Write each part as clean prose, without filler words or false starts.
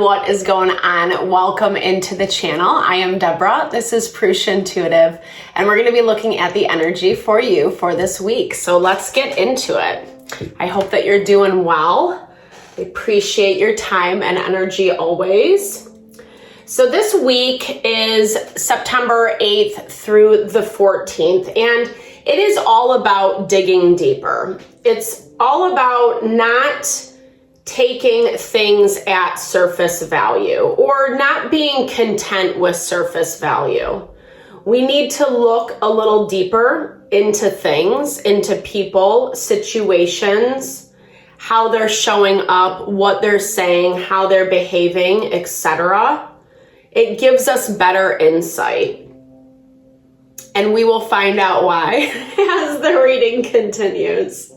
what is going on? Welcome into the channel. I am Deborah. This is Purusha Intuitive, and we're going to be looking at the energy for you for this week. So let's get into it. I hope that you're doing well. I appreciate your time and energy always. So this week is September 8th through the 14th, and it is all about digging deeper. It's all about not taking things at surface value or not being content with surface value. We need to look a little deeper into things, into people, situations, how they're showing up, what they're saying, how they're behaving, etc. It gives us better insight. And we will find out why as the reading continues.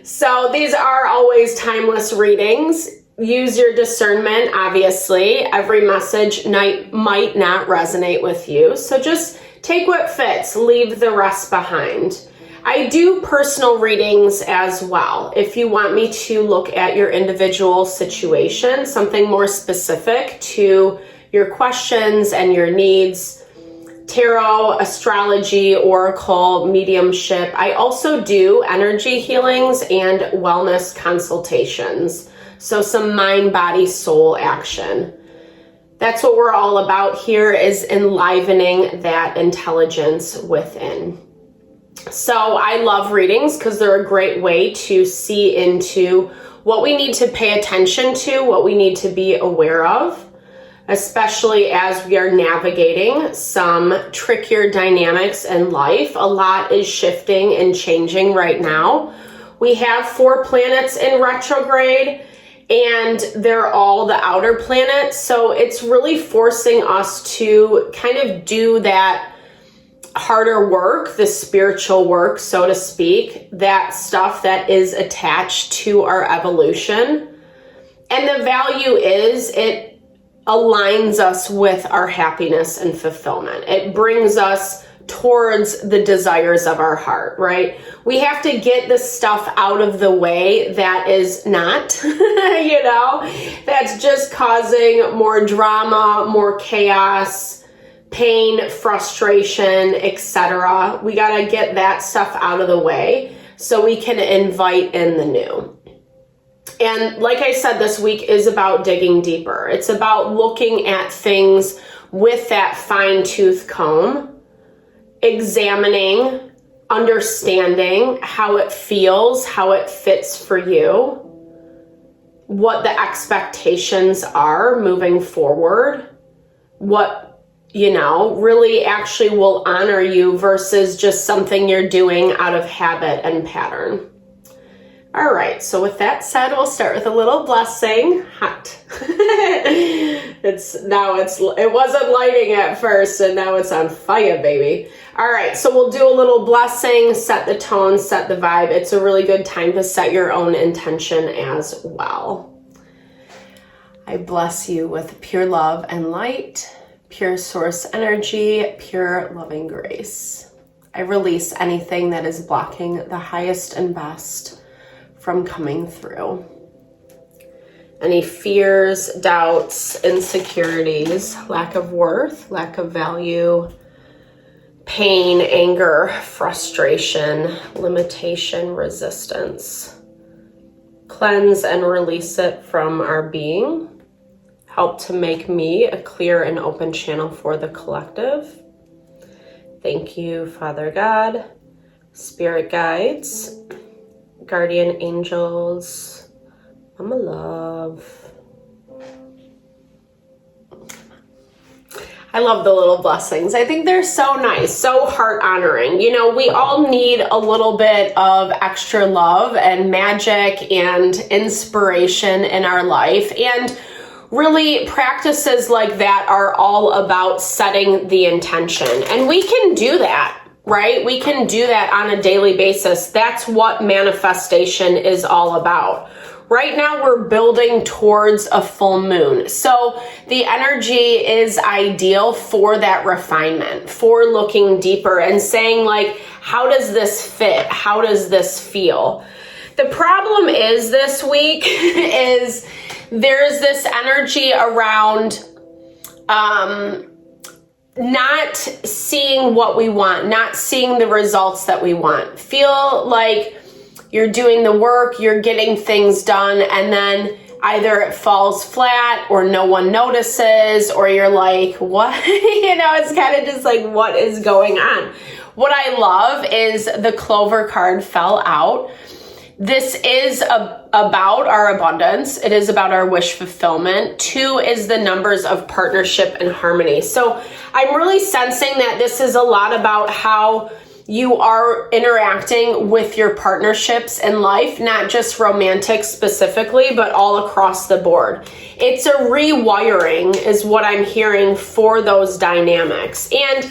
So these are always timeless readings. Use your discernment, obviously. Every message might not resonate with you. So just take what fits, leave the rest behind. I do personal readings as well. If you want me to look at your individual situation, something more specific to your questions and your needs, tarot, astrology, oracle, mediumship. I also do energy healings and wellness consultations. So some mind, body, soul action. That's what we're all about here, is enlivening that intelligence within. So I love readings because they're a great way to see into what we need to pay attention to, what we need to be aware of, especially as we are navigating some trickier dynamics in life. A lot is shifting and changing right now. We have 4 planets in retrograde, and they're all the outer planets. So it's really forcing us to kind of do that harder work, the spiritual work, so to speak, that stuff that is attached to our evolution. And the value is it aligns us with our happiness and fulfillment. It brings us towards the desires of our heart, right? We have to get the stuff out of the way that is not, that's just causing more drama, more chaos, pain, frustration, etc. We got to get that stuff out of the way so we can invite in the new. And like I said, this week is about digging deeper. It's about looking at things with that fine-tooth comb, examining, understanding how it feels, how it fits for you, what the expectations are moving forward, what, really actually will honor you versus just something you're doing out of habit and pattern. All right, so with that said, we'll start with a little blessing. Hot. It wasn't lighting at first, and now it's on fire, baby. All right, so we'll do a little blessing, set the tone, set the vibe. It's a really good time to set your own intention as well. I bless you with pure love and light, pure source energy, pure loving grace. I release anything that is blocking the highest and best from coming through. Any fears, doubts, insecurities, lack of worth, lack of value, pain, anger, frustration, limitation, resistance. Cleanse and release it from our being. Help to make me a clear and open channel for the collective. Thank you, Father God, Spirit guides, guardian angels, Mama Love. I love the little blessings. I think they're so nice, so heart honoring. We all need a little bit of extra love and magic and inspiration in our life. And really, practices like that are all about setting the intention. And we can do that. Right? We can do that on a daily basis. That's what manifestation is all about. Right now we're building towards a full moon. So the energy is ideal for that refinement, for looking deeper and saying how does this fit? How does this feel? The problem is this week is there's this energy around not seeing what we want, not seeing the results that we want. Feel like you're doing the work, you're getting things done, and then either it falls flat or no one notices, or you're like, what? It's kind of just like, what is going on? What I love is the Clover card fell out. This is about our abundance. It is about our wish fulfillment. 2 is the numbers of partnership and harmony. So I'm really sensing that this is a lot about how you are interacting with your partnerships in life, not just romantic specifically, but all across the board. It's a rewiring is what I'm hearing for those dynamics. And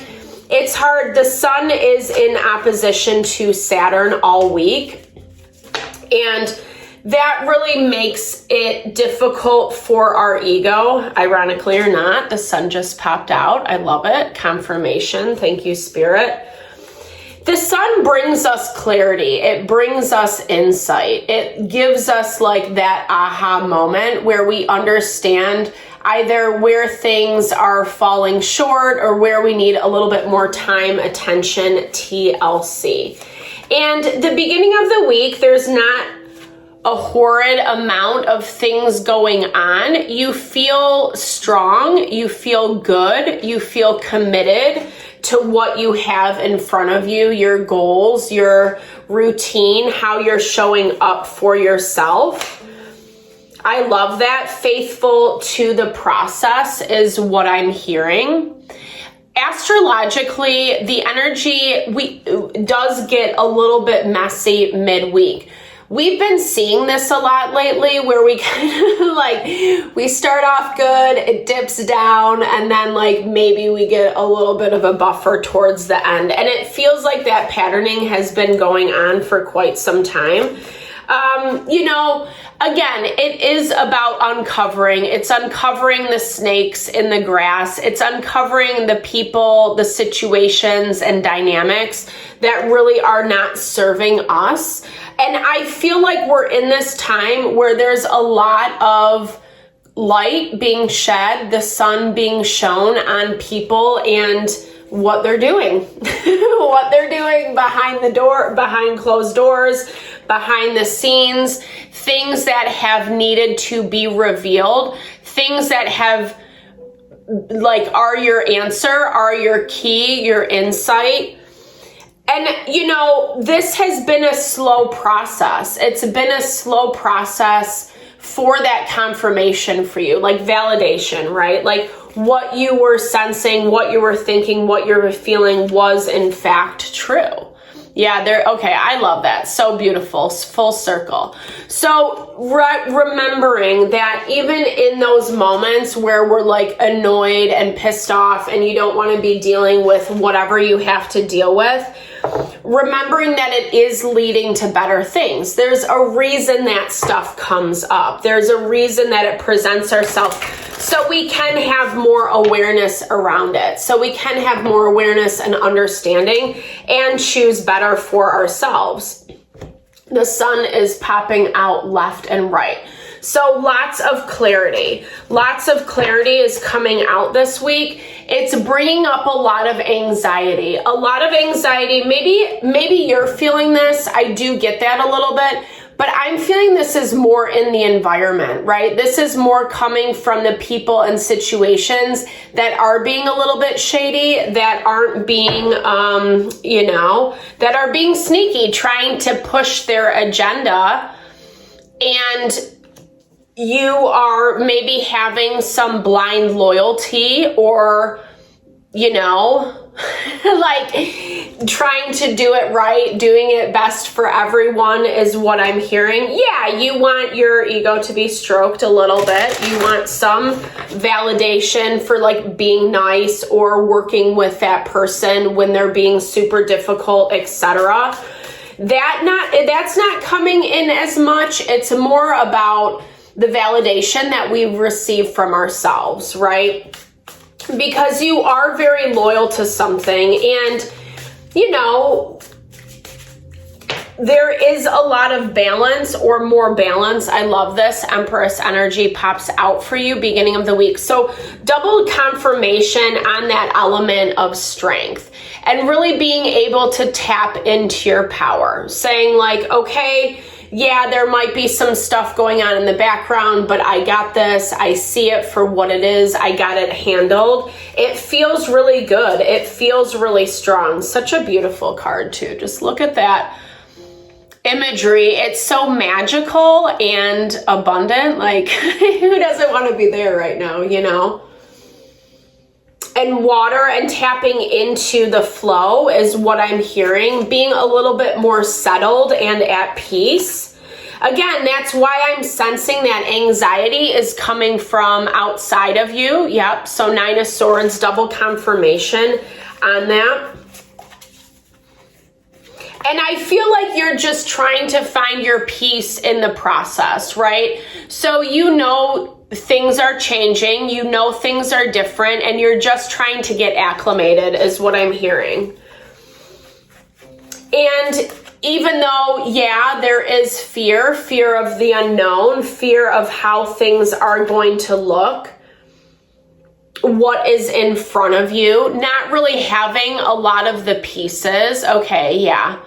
it's hard. The sun is in opposition to Saturn all week. And that really makes it difficult for our ego, ironically or not. The sun just popped out. I love it. Confirmation. Thank you, Spirit. The sun brings us clarity. It brings us insight. It gives us like that aha moment where we understand either where things are falling short or where we need a little bit more time, attention, TLC. And the beginning of the week, there's not a horrid amount of things going on. You feel strong, you feel good, you feel committed to what you have in front of you, your goals, your routine, how you're showing up for yourself. I love that. Faithful to the process is what I'm hearing. Astrologically, the energy does get a little bit messy midweek. We've been seeing this a lot lately where we kind of like, we start off good, it dips down, and then like maybe we get a little bit of a buffer towards the end. And it feels like that patterning has been going on for quite some time. Again, it is about uncovering. It's uncovering the snakes in the grass. It's uncovering the people, the situations and dynamics that really are not serving us. And I feel like we're in this time where there's a lot of light being shed, the sun being shown on people and what they're doing, what they're doing behind the door, behind closed doors, behind the scenes, things that have needed to be revealed, things that have like are your answer, are your key, your insight. And this has been a slow process. It's been a slow process for that confirmation for you, like validation, right? Like what you were sensing, what you were thinking, what you were feeling was in fact true. Yeah, okay, I love that. So beautiful, full circle. So remembering that even in those moments where we're like annoyed and pissed off and you don't want to be dealing with whatever you have to deal with, remembering that it is leading to better things. There's a reason that stuff comes up. There's a reason that it presents ourselves so we can have more awareness around it. So we can have more awareness and understanding and choose better for ourselves. The sun is popping out left and right. So lots of clarity. Lots of clarity is coming out this week. It's bringing up a lot of anxiety. A lot of anxiety. Maybe you're feeling this. I do get that a little bit. But I'm feeling this is more in the environment, right? This is more coming from the people and situations that are being a little bit shady, that aren't being, that are being sneaky, trying to push their agenda. And you are maybe having some blind loyalty or, like trying to do it right, doing it best for everyone is what I'm hearing. Yeah, you want your ego to be stroked a little bit. You want some validation for like being nice or working with that person when they're being super difficult, etc. That's not coming in as much. It's more about the validation that we receive from ourselves, right? Because you are very loyal to something and, there is a lot of balance or more balance. I love this. Empress energy pops out for you beginning of the week. So double confirmation on that element of strength and really being able to tap into your power. Saying like, okay, yeah, there might be some stuff going on in the background, but I got this. I see it for what it is. I got it handled. It feels really good. It feels really strong. Such a beautiful card too. Just look at that imagery. It's so magical and abundant. Like, who doesn't want to be there right now, you know? And water and tapping into the flow is what I'm hearing. Being a little bit more settled and at peace. Again, that's why I'm sensing that anxiety is coming from outside of you. Yep. So 9 of Swords, double confirmation on that. And I feel like you're just trying to find your peace in the process, right? So you know things are changing, you know things are different, and you're just trying to get acclimated is what I'm hearing. And even though, yeah, there is fear of the unknown, fear of how things are going to look, what is in front of you, not really having a lot of the pieces. Okay, yeah.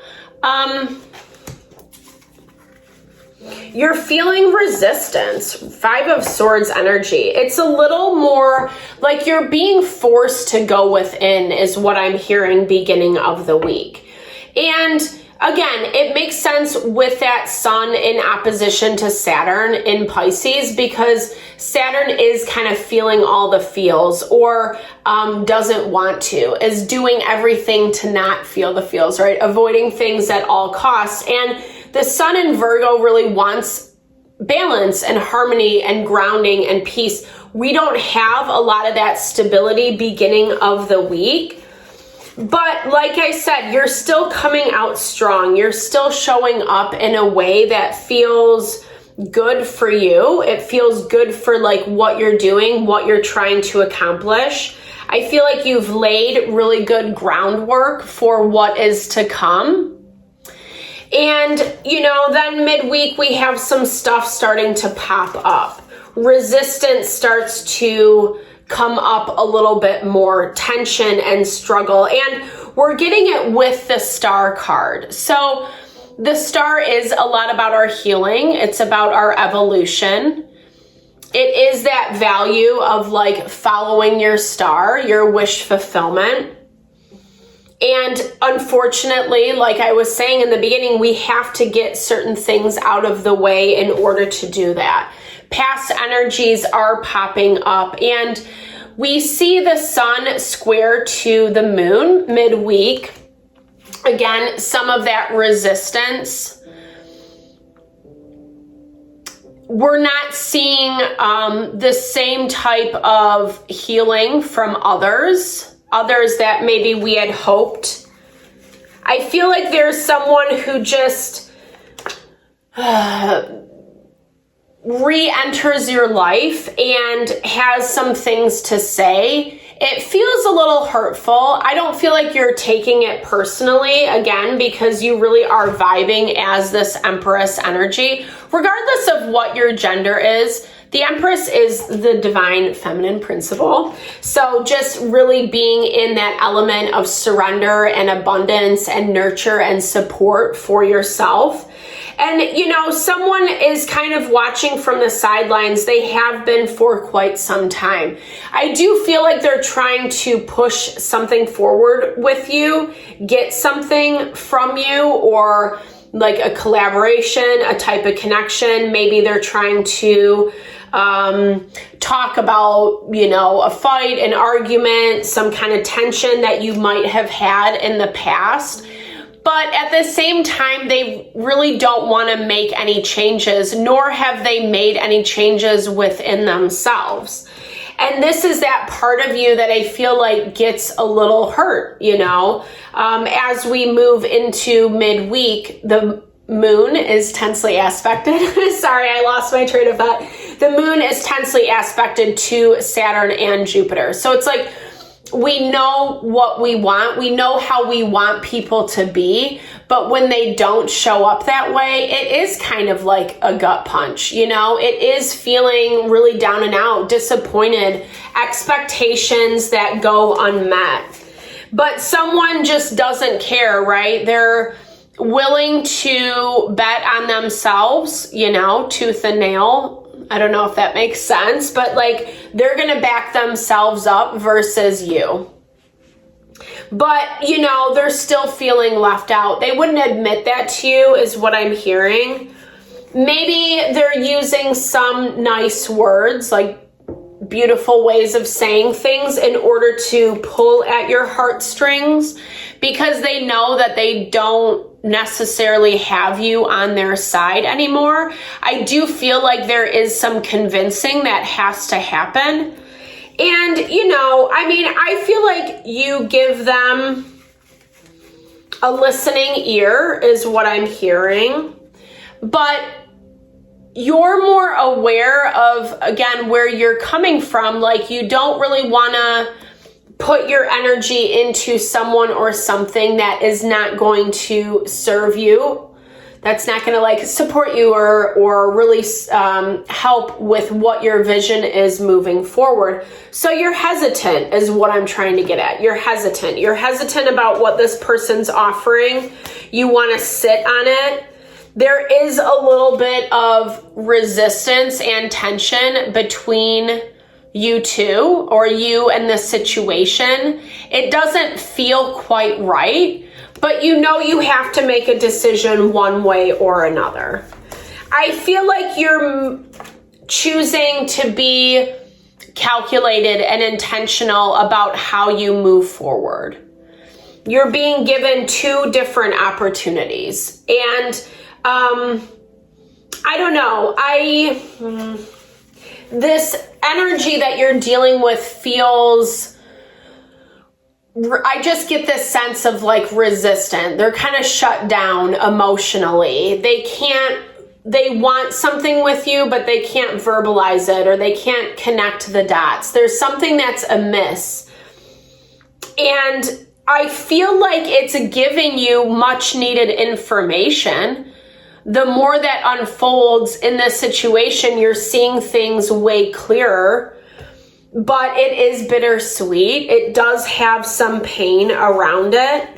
You're feeling resistance. 5 of Swords energy. It's a little more like you're being forced to go within is what I'm hearing beginning of the week. And again, it makes sense with that sun in opposition to Saturn in Pisces because Saturn is kind of feeling all the feels or doesn't want to, is doing everything to not feel the feels, right? Avoiding things at all costs. And the sun in Virgo really wants balance and harmony and grounding and peace. We don't have a lot of that stability beginning of the week. But like I said, you're still coming out strong. You're still showing up in a way that feels good for you. It feels good for like what you're doing, what you're trying to accomplish. I feel like you've laid really good groundwork for what is to come. And, you know, then midweek we have some stuff starting to pop up. Resistance starts to come up a little bit more, tension and struggle. And we're getting it with the Star card. So the Star is a lot about our healing. It's about our evolution. It is that value of like following your star, your wish fulfillment. And unfortunately, like I was saying in the beginning, we have to get certain things out of the way in order to do that. Past energies are popping up and we see the sun square to the moon midweek. Again, some of that resistance. We're not seeing the same type of healing from others that maybe we had hoped. I feel like there's someone who just re-enters your life and has some things to say. It feels a little hurtful. I don't feel like you're taking it personally, again, because you really are vibing as this Empress energy. Regardless of what your gender is, the Empress is the divine feminine principle. So just really being in that element of surrender and abundance and nurture and support for yourself. And, you know, someone is kind of watching from the sidelines. They have been for quite some time. I do feel like they're trying to push something forward with you, get something from you, or like a collaboration, a type of connection. Maybe they're trying to talk about, you know, a fight, an argument, some kind of tension that you might have had in the past. But at the same time, they really don't want to make any changes, nor have they made any changes within themselves. And this is that part of you that I feel like gets a little hurt, you know, as we move into midweek. The moon is tensely aspected. Sorry, I lost my train of thought. The moon is tensely aspected to Saturn and Jupiter. So it's like we know what we want. We know how we want people to be, but when they don't show up that way, it is kind of like a gut punch, you know? It is feeling really down and out, disappointed, expectations that go unmet. But someone just doesn't care, right? They're willing to bet on themselves, you know, tooth and nail. I don't know if that makes sense, but like they're going to back themselves up versus you. But, you know, they're still feeling left out. They wouldn't admit that to you is what I'm hearing. Maybe they're using some nice words, like beautiful ways of saying things in order to pull at your heartstrings because they know that they don't necessarily have you on their side anymore. I do feel like there is some convincing that has to happen. And, you know, I mean, I feel like you give them a listening ear is what I'm hearing. But you're more aware of, again, where you're coming from. Like, you don't really want to put your energy into someone or something that is not going to serve you, that's not going to like support you or really help with what your vision is moving forward. So you're hesitant is what I'm trying to get at. You're hesitant. You're hesitant about what this person's offering. You want to sit on it. There is a little bit of resistance and tension between you two or you and this situation. It doesn't feel quite right, but you know you have to make a decision one way or another. I feel like you're choosing to be calculated and intentional about how you move forward. You're being given two different opportunities. And I don't know, this energy that you're dealing with feels, I just get this sense of like resistant. They're kind of shut down emotionally. They want something with you, but they can't verbalize it or they can't connect the dots. There's something that's amiss. And I feel like it's giving you much needed information. The more that unfolds in this situation, you're seeing things way clearer, but it is bittersweet. It does have some pain around it.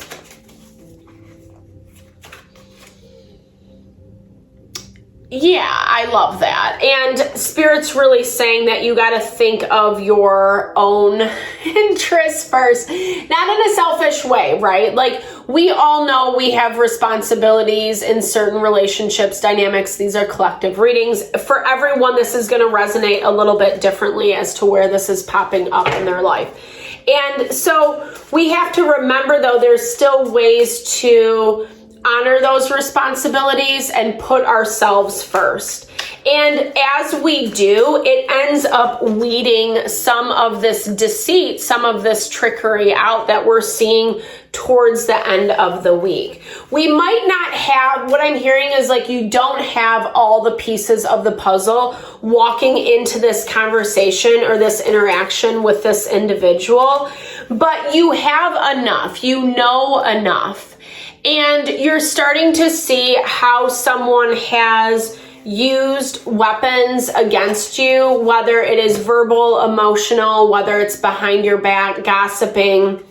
Yeah, I love that. And Spirit's really saying that you got to think of your own interests first, not in a selfish way, right? Like, we all know we have responsibilities in certain relationships, dynamics. These are collective readings. For everyone, this is going to resonate a little bit differently as to where this is popping up in their life. And so we have to remember, though, there's still ways to honor those responsibilities and put ourselves first. And as we do, it ends up weeding some of this deceit, some of this trickery out that we're seeing towards the end of the week. We might not have, what I'm hearing is like you don't have all the pieces of the puzzle walking into this conversation or this interaction with this individual, but you have enough, you know enough. And you're starting to see how someone has used weapons against you, whether it is verbal, emotional, whether it's behind your back, gossiping,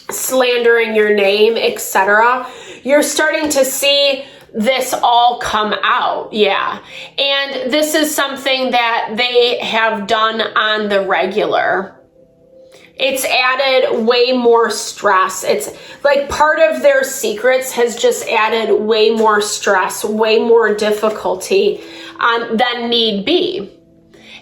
slandering your name, etc. You're starting to see this all come out. Yeah. And this is something that they have done on the regular. It's added way more stress. It's like part of their secrets has just added way more stress, way more difficulty than need be.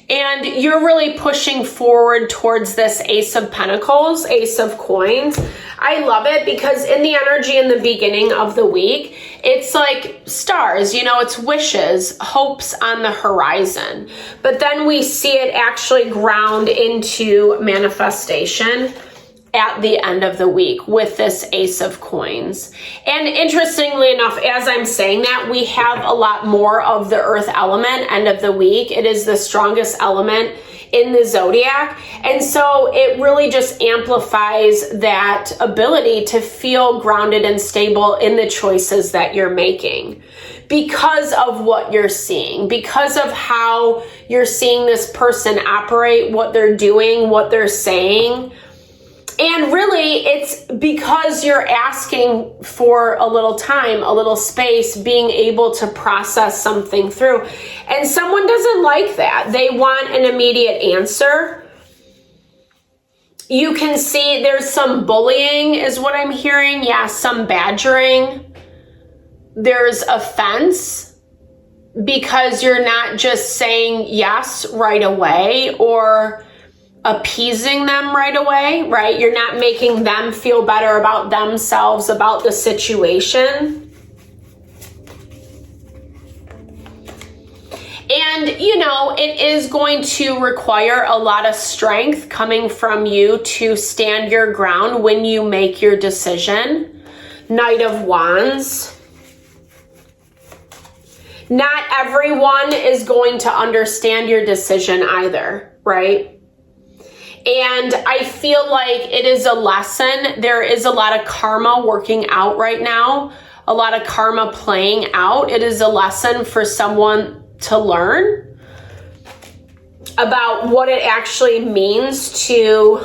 And you're really pushing forward towards this Ace of Pentacles, Ace of Coins. I love it because in the energy in the beginning of the week, it's like stars, you know, it's wishes, hopes on the horizon. But then we see it actually ground into manifestation at the end of the week with this Ace of Coins. And interestingly enough, as I'm saying that, we have a lot more of the earth element end of the week. It is the strongest element in the zodiac. And so it really just amplifies that ability to feel grounded and stable in the choices that you're making because of what you're seeing, because of how you're seeing this person operate, what they're doing, what they're saying. And really, it's because you're asking for a little time, a little space, being able to process something through. And someone doesn't like that. They want an immediate answer. You can see there's some bullying is what I'm hearing. Yeah, some badgering. There's offense because you're not just saying yes right away or appeasing them right away, right? You're not making them feel better about themselves, about the situation. And, you know, it is going to require a lot of strength coming from you to stand your ground when you make your decision. Knight of Wands. Not everyone is going to understand your decision either, right? And I feel like it is a lesson. There is a lot of karma working out right now, a lot of karma playing out. It is a lesson for someone to learn about what it actually means to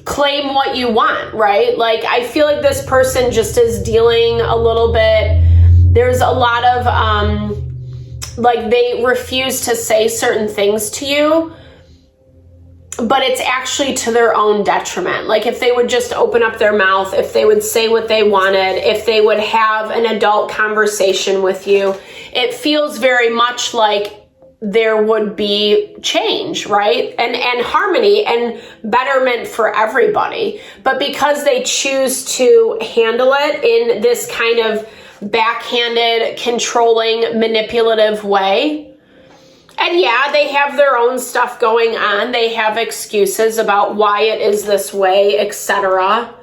claim what you want, right? Like, I feel like this person just is dealing a little bit. There's a lot of, like, they refuse to say certain things to you, but it's actually to their own detriment. Like, if they would just open up their mouth, if they would say what they wanted, if they would have an adult conversation with you, it feels very much like there would be change, right? And harmony and betterment for everybody. But because they choose to handle it in this kind of backhanded, controlling, manipulative way. And yeah, they have their own stuff going on. They have excuses about why it is this way, etc.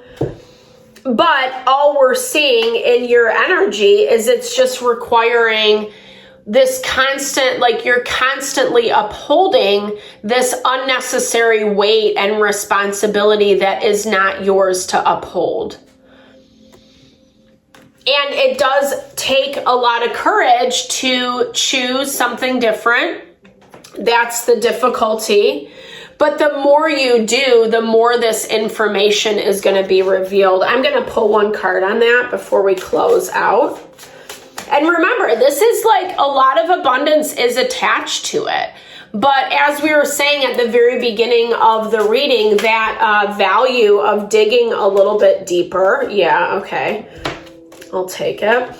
But all we're seeing in your energy is it's just requiring this constant, like, you're constantly upholding this unnecessary weight and responsibility that is not yours to uphold. And it does take a lot of courage to choose something different. That's the difficulty. But the more you do, the more this information is going to be revealed. I'm going to pull one card on that before we close out. And remember, this is like a lot of abundance is attached to it. But as we were saying at the very beginning of the reading, that value of digging a little bit deeper. Yeah, okay. I'll take it.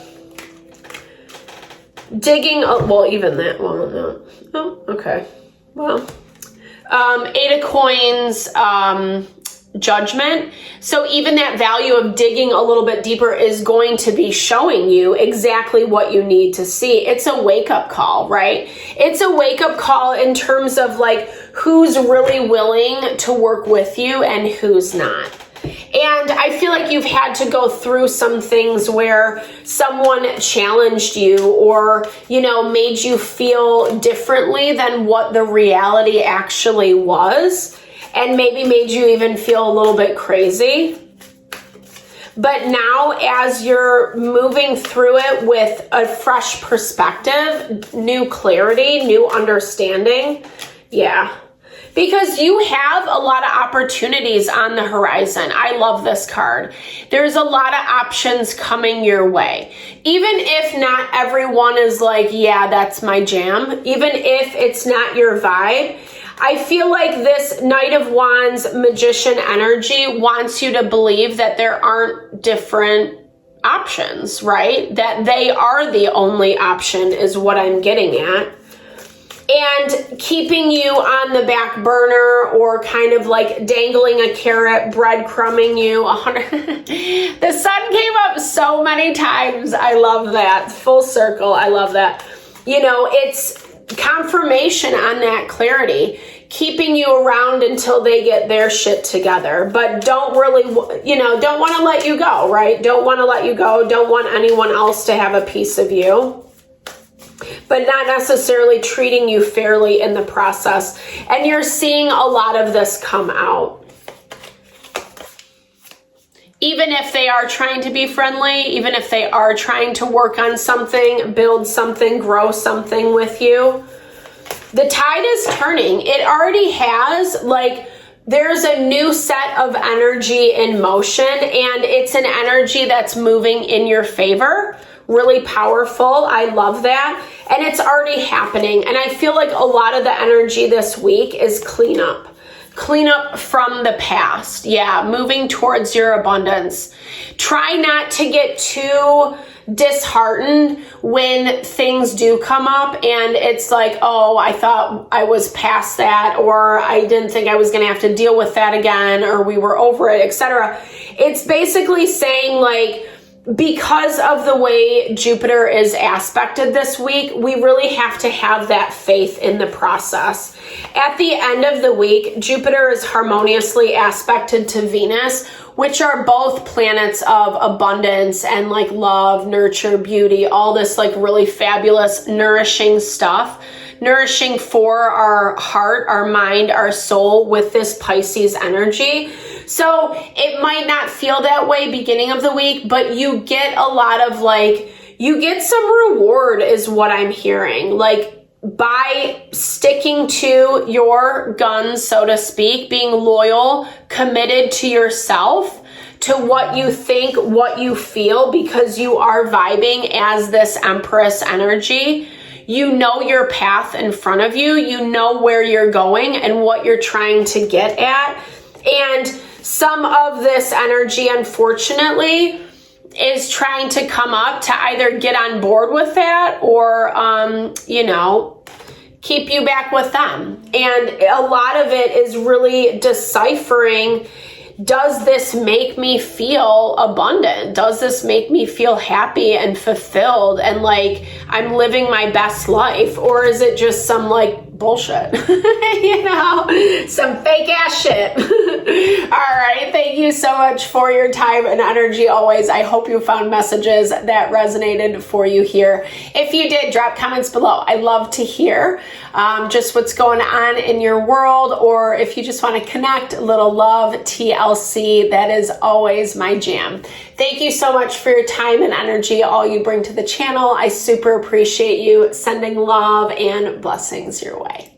Digging, well, even that, well, no. Oh, okay. Well, 8 of Coins, Judgment. So even that value of digging a little bit deeper is going to be showing you exactly what you need to see. It's a wake-up call, right? It's a wake-up call in terms of, like, who's really willing to work with you and who's not. And I feel like you've had to go through some things where someone challenged you or, you know, made you feel differently than what the reality actually was, and maybe made you even feel a little bit crazy. But now, as you're moving through it with a fresh perspective, new clarity, new understanding, yeah. Because you have a lot of opportunities on the horizon. I love this card. There's a lot of options coming your way. Even if not everyone is like, yeah, that's my jam. Even if it's not your vibe, I feel like this Knight of Wands Magician energy wants you to believe that there aren't different options, right? That they are the only option is what I'm getting at. And keeping you on the back burner or kind of like dangling a carrot, breadcrumbing you. The sun came up so many times. I love that. Full circle. I love that. You know, it's confirmation on that clarity, keeping you around until they get their shit together. But don't really, you know, don't want to let you go, right? Don't want to let you go. Don't want anyone else to have a piece of you. but not necessarily treating you fairly in the process. And you're seeing a lot of this come out. Even if they are trying to be friendly, even if they are trying to work on something, build something, grow something with you, the tide is turning. It already has. Like, there's a new set of energy in motion, and it's an energy that's moving in your favor. Really powerful. I love that. And it's already happening. And I feel like a lot of the energy this week is cleanup. Cleanup from the past. Yeah, moving towards your abundance. Try not to get too disheartened when things do come up and it's like, oh, I thought I was past that, or I didn't think I was going to have to deal with that again, or we were over it, etc. It's basically saying, like, because of the way Jupiter is aspected this week, we really have to have that faith in the process. At the end of the week, Jupiter is harmoniously aspected to Venus, which are both planets of abundance and like love, nurture, beauty, all this like really fabulous, nourishing stuff. Nourishing for our heart, our mind, our soul with this Pisces energy. So it might not feel that way beginning of the week, but you get a lot of like, you get some reward is what I'm hearing. Like, by sticking to your guns, so to speak, being loyal, committed to yourself, to what you think, what you feel, because you are vibing as this Empress energy. You know your path in front of you. You know where you're going and what you're trying to get at. And some of this energy, unfortunately, is trying to come up to either get on board with that or, you know, keep you back with them. And a lot of it is really deciphering, does this make me feel abundant? Does this make me feel happy and fulfilled and like I'm living my best life? Or is it just some like bullshit, you know, some fake ass shit. All right. Thank you so much for your time and energy always. I hope you found messages that resonated for you here. If you did, drop comments below. I love to hear just what's going on in your world, or if you just want to connect, a little love, TLC, that is always my jam. Thank you so much for your time and energy, all you bring to the channel. I super appreciate you. Sending love and blessings your way.